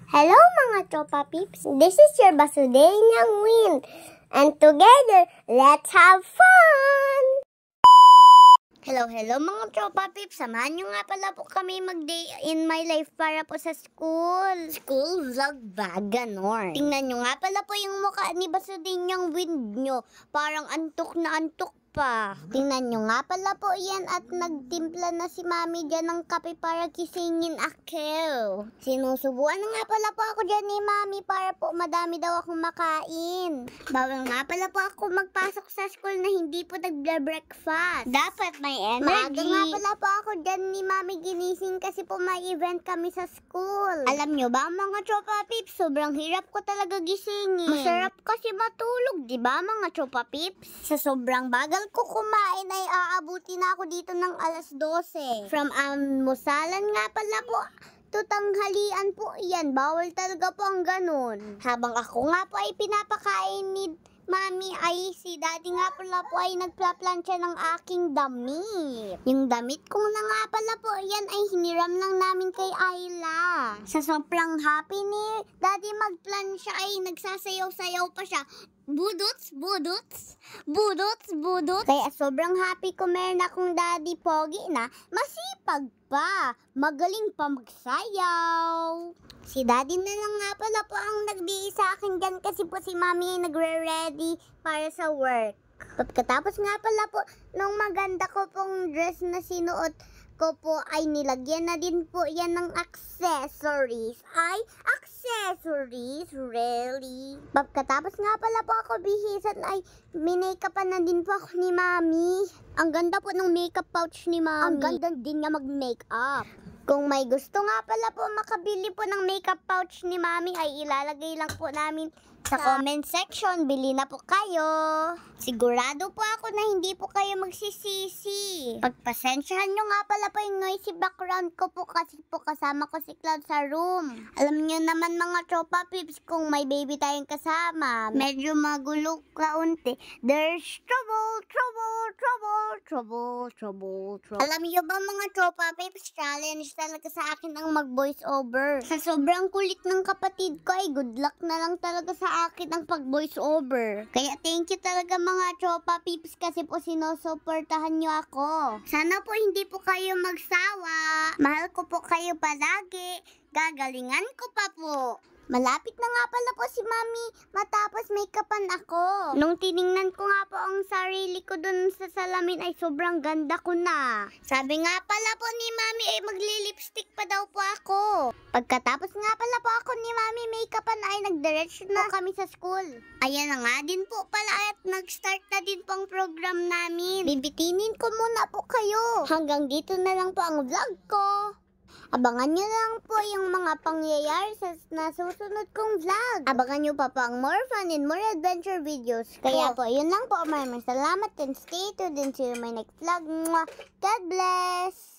Hello mga tropa peeps, this is your Basudenyang Win. And together, let's have fun! Hello mga tropa peeps, samahan nyo nga pala po kami mag-day in my life para po sa school. School vlog ba? Ganon. Tingnan nyo nga pala po yung mukha ni Basudenyang Win nyo. Parang antok na antok pa. Tingnan nyo nga pala po yan at nagtimpla na si mami dyan ng kape para kisingin ako. Sinusubuan na nga pala po ako dyan ni mami para po madami daw akong makain. Bawal nga pala po ako magpasok sa school na hindi po nagbe-breakfast. Dapat may energy. Maaga nga pala po ako dyan ni mami ginising kasi po may event kami sa school. Alam nyo ba mga tropa peeps, sobrang hirap ko talaga gisingin. Masarap kasi matulog, di ba mga tropa peeps? Sa sobrang bagal ko kumain ay aabuti na ako dito ng alas 12. From almusalan nga pala po to tanghalian po yan. Bawal talaga po ang ganun. Habang ako nga po ay pinapakain ni mami ay si daddy nga pala po ay nagplaplansya ng aking damit. Yung damit kong na nga pala po yan ay hiniram lang namin kay Ayla. Sa sobrang happy ni daddy magplansya ay nagsasayaw-sayaw pa siya. Budots, budots, budots, budots. Kaya sobrang happy ko meron akong daddy pogi na masipag pa. Magaling pa magsayaw. Si daddy na lang nga pala po ang nagbigay sa akin dyan kasi po si mami ay nagre-ready para sa work. Pagkatapos nga pala po nung maganda ko pong dress na sinuot ko po ay nilagyan na din po yan ng accessories. Ay, accessories, really? Pagkatapos nga pala po ako bihisan ay minake-upan na din po ako ni mami. Ang ganda po ng makeup pouch ni mami. Ang ganda din niya mag-makeup. Kung may gusto nga pala po makabili po ng makeup pouch ni mami ay ilalagay lang po namin sa comment section. Bili na po kayo. Sigurado po ako na hindi po kayo magsisisi. Pagpasensyahan nyo nga pala po yung noisy background ko po kasi po kasama ko si Cloud sa room. Alam nyo naman mga tropa peeps kung may baby tayong kasama. Medyo magulo kaunti. There's trouble. Alam nyo ba mga tropa peeps, challenge talaga sa akin ang mag-voice over. Sa sobrang kulit ng kapatid ko ay good luck na lang talaga sa akin ang pag-voice over. Kaya thank you talaga mga tropa peeps kasi po sinusuportahan nyo ako. Sana po hindi po kayo magsawa. Mahal ko po kayo palagi. Gagalingan ko pa po. Malapit na nga pala po si mami matapos make-upan ako. Nung tiningnan ko nga po ang sarili ko dun sa salamin ay sobrang ganda ko na. Sabi nga pala po ni mami ay magli-lipstick pa daw po ako. Pagkatapos nga pala po ako ni mami make-upan ay nagdiretso na kami sa school. Ayan na nga din po pala at nag-start na din po ang program namin. Bibitinin ko muna po kayo. Hanggang dito na lang po ang vlog ko. Abangan nyo lang po yung mga pangyayari sa nasusunod kong vlog. Abangan nyo pa po ang more fun and more adventure videos. Kaya po, yun lang po. Maraming salamat and stay tuned and see you in my next vlog. God bless!